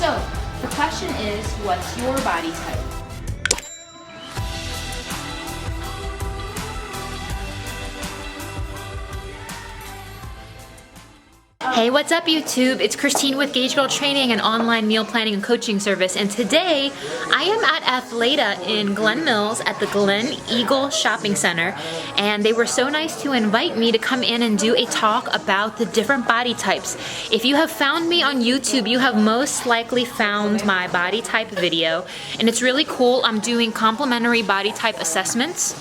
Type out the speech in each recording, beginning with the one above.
So the question is, what's your body type? Hey, what's up YouTube? It's Christine with Gauge Girl Training, an online meal planning and coaching service. And today I am at Athleta in Glen Mills at the Glen Eagle Shopping Center. And they were so nice to invite me to come in and do a talk about the different body types. If you have found me on YouTube, you have most likely found my body type video. And it's really cool. I'm doing complimentary body type assessments.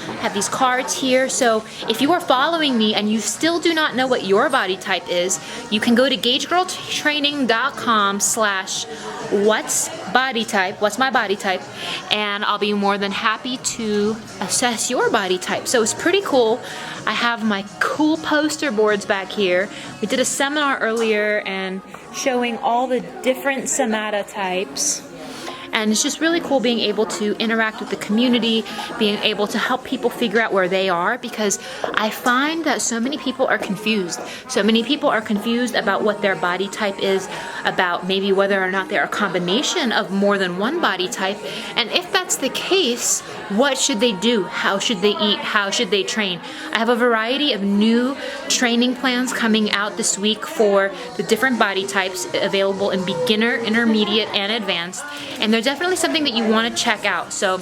I have these cards here, so if you are following me and you still do not know what your body type is, you can go to gaugegirltraining.com/what's my body type, and I'll be more than happy to assess your body type. So it's pretty cool. I have my cool poster boards back here. We did a seminar earlier and showing all the different somata types. And it's just really cool being able to interact with the community, being able to help people figure out where they are, because I find that so many people are confused. So many people are confused about what their body type is, about maybe whether or not they're a combination of more than one body type. And if that's the case, what should they do? How should they eat? How should they train? I have a variety of new training plans coming out this week for the different body types available in beginner, intermediate, and advanced. And they're definitely something that you want to check out. So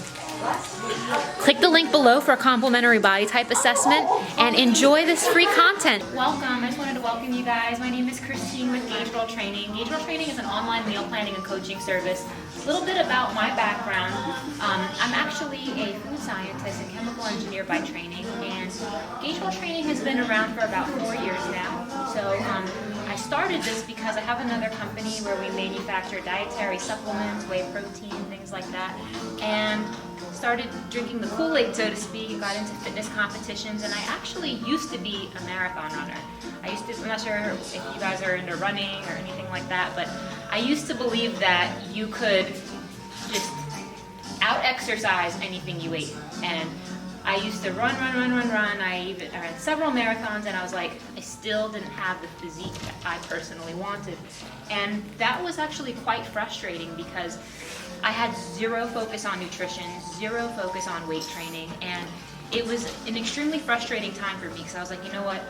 click the link below for a complimentary body type assessment and enjoy this free content. Welcome. I just wanted to welcome you guys. My name is Christine with Gauge Girl Training. Gauge Girl Training is an online meal planning and coaching service. A little bit about my background. I'm actually a food scientist and chemical engineer by training, and Gauge Girl Training has been around for about 4 years now. So I started this because I have another company where we manufacture dietary supplements, whey protein, things like that, and started drinking the Kool-Aid, so to speak, got into fitness competitions, and I actually used to be a marathon runner. I'm not sure if you guys are into running or anything like that, but I used to believe that you could just out-exercise anything you ate. And I used to run. I ran several marathons, and I was like, I still didn't have the physique that I personally wanted. And that was actually quite frustrating because I had zero focus on nutrition, zero focus on weight training, and it was an extremely frustrating time for me because I was like, you know what,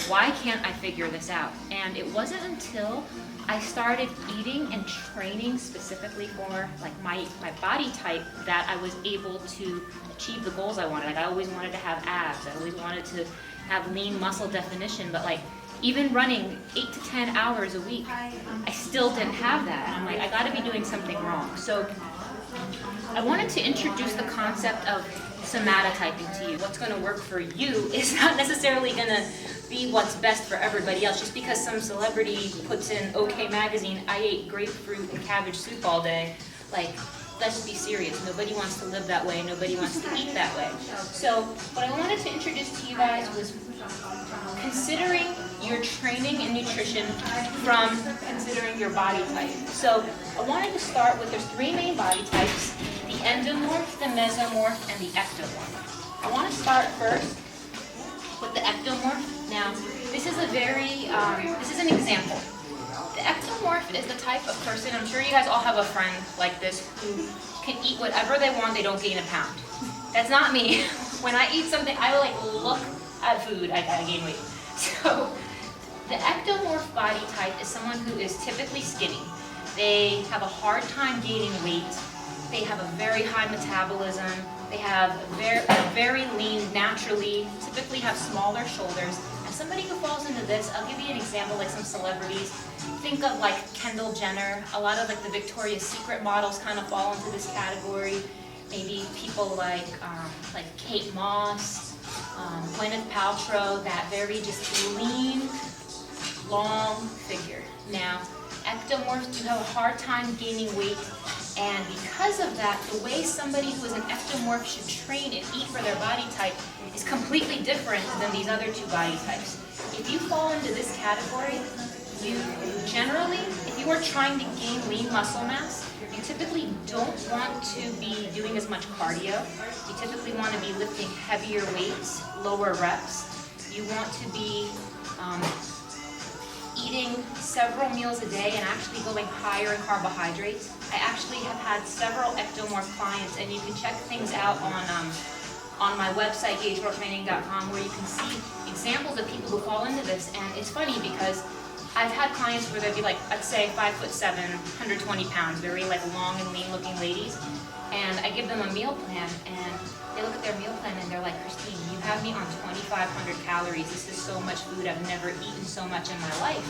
why can't I figure this out? And it wasn't until I started eating and training specifically for like my body type that I was able to achieve the goals I wanted. Like I always wanted to have abs, I always wanted to have lean muscle definition, but like even running 8 to 10 hours a week, I still didn't have that. I'm like, I gotta be doing something wrong. So I wanted to introduce the concept of somata typing to you. What's gonna work for you is not necessarily gonna be what's best for everybody else. Just because some celebrity puts in OK Magazine, I ate grapefruit and cabbage soup all day, like, let's be serious. Nobody wants to live that way. Nobody wants to eat that way. So what I wanted to introduce to you guys was considering your training and nutrition from considering your body type. So I wanted to start with, there's 3 main body types: the endomorph, the mesomorph, and the ectomorph. I want to start first with the ectomorph. Now, this is this is an example. The ectomorph is the type of person, I'm sure you guys all have a friend like this who can eat whatever they want, they don't gain a pound. That's not me. When I eat something, I like look at food, I gotta gain weight. So the ectomorph body type is someone who is typically skinny. They have a hard time gaining weight. They have a very high metabolism. They have very lean naturally, typically have smaller shoulders. And somebody who falls into this, I'll give you an example, like some celebrities. Think of like Kendall Jenner. A lot of like the Victoria's Secret models kind of fall into this category. Maybe people like Kate Moss, Gwyneth Paltrow, that very just lean, long figure. Now, ectomorphs do have a hard time gaining weight, and because of that, the way somebody who is an ectomorph should train and eat for their body type is completely different than these other 2 body types. If you fall into this category, you generally, if you are trying to gain lean muscle mass, you typically don't want to be doing as much cardio. You typically want to be lifting heavier weights, lower reps. You want to be eating several meals a day and actually going higher in carbohydrates. I actually have had several ectomorph clients, and you can check things out on my website, gagegrowtraining.com, where you can see examples of people who fall into this. And it's funny because I've had clients where they'd be like, let's say 5'7", 120 pounds, very like long and lean looking ladies, and I give them a meal plan, and they look at their meal plan and they're like, Christine, you have me on 2,500 calories. This is so much food. I've never eaten so much in my life.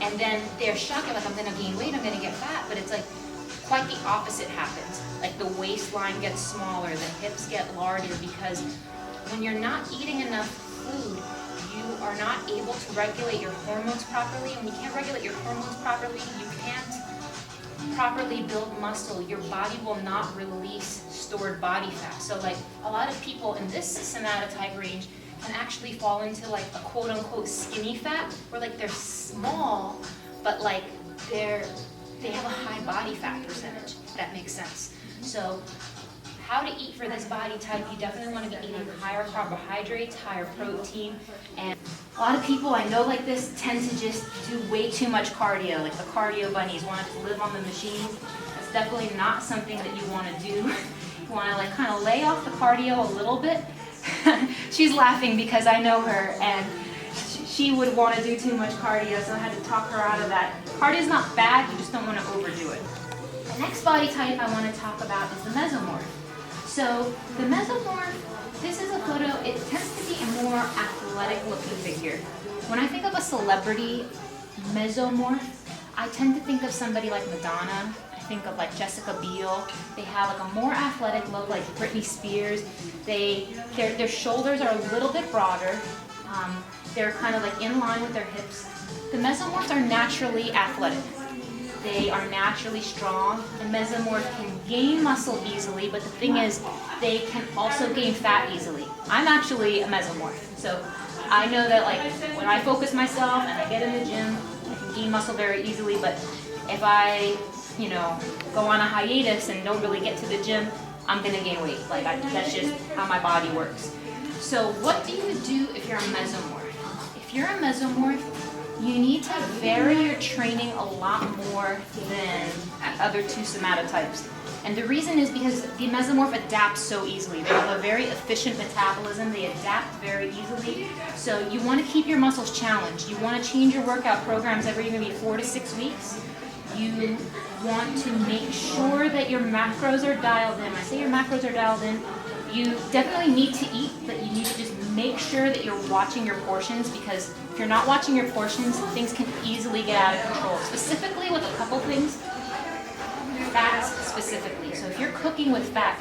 And then they're shocked, they're like, I'm gonna gain weight, I'm gonna get fat, but it's like quite the opposite happens. Like the waistline gets smaller, the hips get larger, because when you're not eating enough food, you are not able to regulate your hormones properly. And when you can't regulate your hormones properly, you can't properly build muscle. Your body will not release stored body fat. So like a lot of people in this somatotype range can actually fall into like a quote unquote skinny fat, where like they're small, but like they have a high body fat percentage, if that makes sense. So how to eat for this body type, you definitely want to be eating higher carbohydrates, higher protein, and a lot of people I know like this tend to just do way too much cardio, like the cardio bunnies, want to live on the machines. That's definitely not something that you want to do. You want to like kind of lay off the cardio a little bit. She's laughing because I know her, and she would want to do too much cardio, so I had to talk her out of that. Cardio is not bad, you just don't want to overdo it. The next body type I want to talk about is the mesomorph. So the mesomorph, this is a photo, it tends to be a more athletic looking figure. When I think of a celebrity mesomorph, I tend to think of somebody like Madonna. I think of like Jessica Biel. They have like a more athletic look, like Britney Spears. Their shoulders are a little bit broader. They're kind of like in line with their hips. The mesomorphs are naturally athletic. They are naturally strong, and mesomorphs can gain muscle easily, but the thing is, they can also gain fat easily. I'm actually a mesomorph, so I know that like when I focus myself and I get in the gym, I can gain muscle very easily, but if I, go on a hiatus and don't really get to the gym, I'm gonna gain weight. Like that's just how my body works. So what do you do if you're a mesomorph? If you're a mesomorph, you need to vary your training a lot more than other two somatotypes. And the reason is because the mesomorph adapts so easily. They have a very efficient metabolism. They adapt very easily. So you want to keep your muscles challenged. You want to change your workout programs every maybe 4 to 6 weeks. You want to make sure that your macros are dialed in. When I say your macros are dialed in, you definitely need to eat, but you need to just make sure that you're watching your portions, because if you're not watching your portions, things can easily get out of control. Specifically with a couple things, fats specifically. So if you're cooking with fat,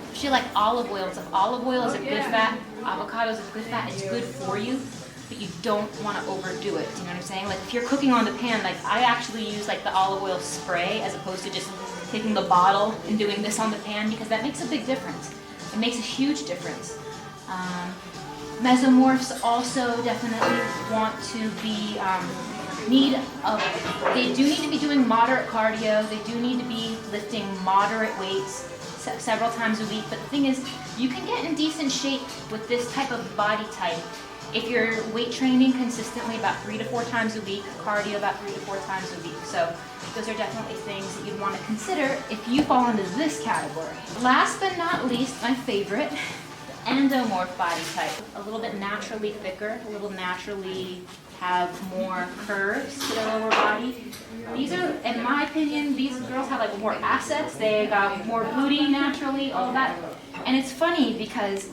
especially like olive oil, if olive oil is a good fat, avocado is a good fat, it's good for you, but you don't want to overdo it. Do you know what I'm saying? Like if you're cooking on the pan, like I actually use like the olive oil spray as opposed to just taking the bottle and doing this on the pan, because that makes a big difference. It makes a huge difference. Mesomorphs also definitely want to be, they do need to be doing moderate cardio. They do need to be lifting moderate weights several times a week. But the thing is, you can get in decent shape with this type of body type if you're weight training consistently about 3 to 4 times a week, cardio about 3 to 4 times a week. So those are definitely things that you'd want to consider if you fall into this category. Last but not least, my favorite, the endomorph body type. A little bit naturally thicker, a little naturally have more curves to their lower body. These are, in my opinion, these girls have like more assets. They got more booty naturally, all that. And it's funny because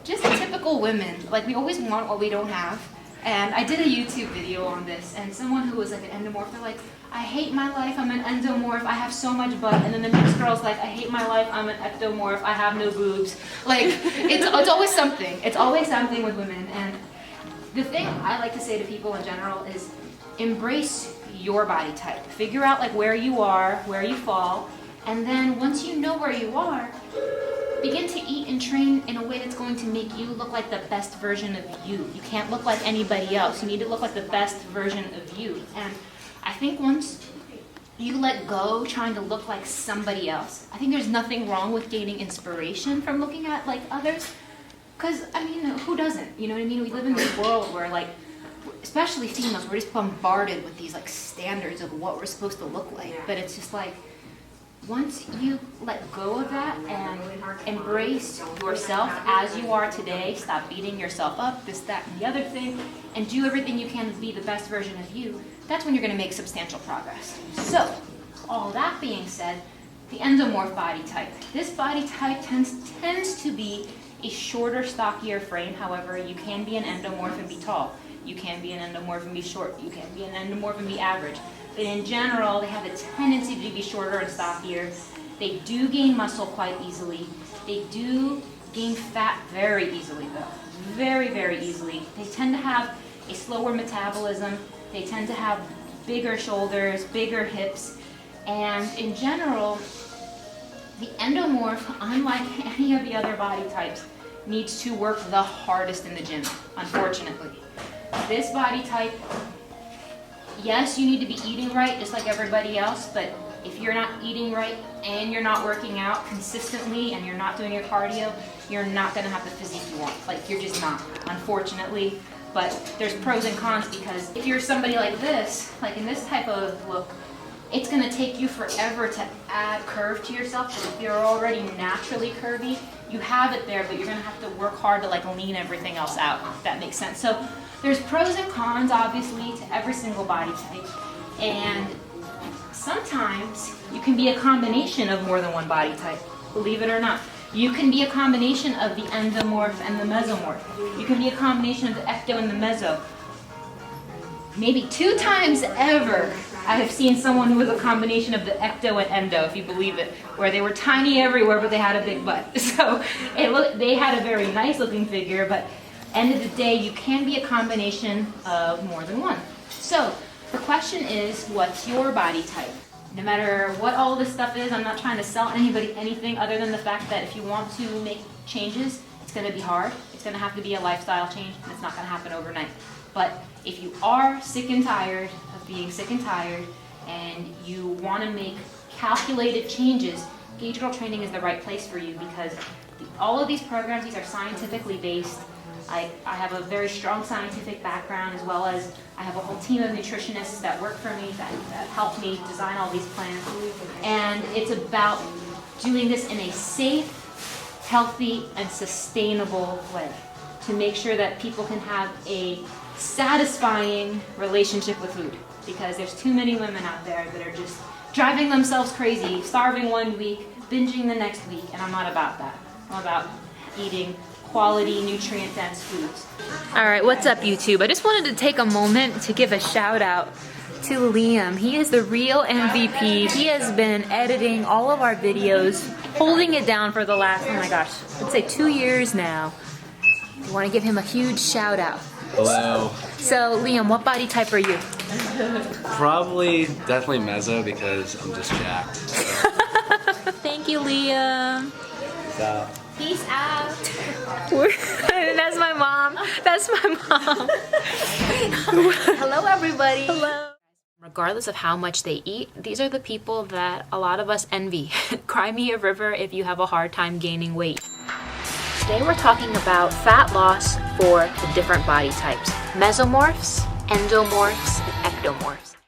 just typical women, like we always want what we don't have. And I did a YouTube video on this, and someone who was like an endomorph, they're like, I hate my life, I'm an endomorph, I have so much butt. And then the next girl's like, I hate my life, I'm an ectomorph, I have no boobs. Like, it's always something. It's always something with women. And the thing I like to say to people in general is embrace your body type. Figure out like where you are, where you fall, and then once you know where you are, begin to eat and train in a way that's going to make you look like the best version of you. You can't look like anybody else. You need to look like the best version of you. And I think once you let go trying to look like somebody else, I think there's nothing wrong with gaining inspiration from looking at like others. Because, I mean, who doesn't? You know what I mean? We live in this world where like especially females, we're just bombarded with these like standards of what we're supposed to look like. But it's just like, once you let go of that and embrace yourself as you are today, stop beating yourself up, this, that, and the other thing, and do everything you can to be the best version of you, that's when you're going to make substantial progress. So, all that being said, the endomorph body type. This body type tends to be a shorter, stockier frame. However, you can be an endomorph and be tall. You can be an endomorph and be short. You can be an endomorph and be average. But in general, they have a tendency to be shorter and stockier. They do gain muscle quite easily. They do gain fat very easily though. Very, very easily. They tend to have a slower metabolism. They tend to have bigger shoulders, bigger hips. And in general, the endomorph, unlike any of the other body types, needs to work the hardest in the gym, unfortunately. This body type, yes, you need to be eating right just like everybody else, but if you're not eating right and you're not working out consistently and you're not doing your cardio, you're not gonna have the physique you want. Like, you're just not, unfortunately. But there's pros and cons, because if you're somebody like this, like in this type of look, it's gonna take you forever to add curve to yourself. But if you're already naturally curvy, you have it there, but you're gonna have to work hard to like lean everything else out, if that makes sense. So there's pros and cons, obviously, to every single body type. And sometimes you can be a combination of more than one body type, believe it or not. You can be a combination of the endomorph and the mesomorph. You can be a combination of the ecto and the meso. Maybe 2 times ever, I have seen someone who was a combination of the ecto and endo, if you believe it, where they were tiny everywhere, but they had a big butt. So they had a very nice looking figure, but end of the day, you can be a combination of more than one. So the question is, what's your body type? No matter what all this stuff is, I'm not trying to sell anybody anything other than the fact that if you want to make changes, it's going to be hard. It's going to have to be a lifestyle change, and it's not going to happen overnight. But if you are sick and tired of being sick and tired, and you want to make calculated changes, Gauge Girl Training is the right place for you, because all of these programs, these are scientifically based. I have a very strong scientific background, as well as I have a whole team of nutritionists that work for me, that help me design all these plans. And it's about doing this in a safe, healthy, and sustainable way to make sure that people can have a satisfying relationship with food. Because there's too many women out there that are just driving themselves crazy, starving one week, binging the next week, and I'm not about that. I'm about eating quality, nutrient-dense foods. All right, what's up, YouTube? I just wanted to take a moment to give a shout out to Liam. He is the real MVP. He has been editing all of our videos, holding it down for the last, oh my gosh, let's say 2 years now. I want to give him a huge shout out. Hello. So, Liam, what body type are you? Probably, definitely meso, because I'm just jacked. So. Thank you, Liam. Peace out. Peace out. That's my mom. That's my mom. Hello, everybody. Hello. Regardless of how much they eat, these are the people that a lot of us envy. Cry me a river if you have a hard time gaining weight. Today we're talking about fat loss for the different body types: mesomorphs, endomorphs, and ectomorphs.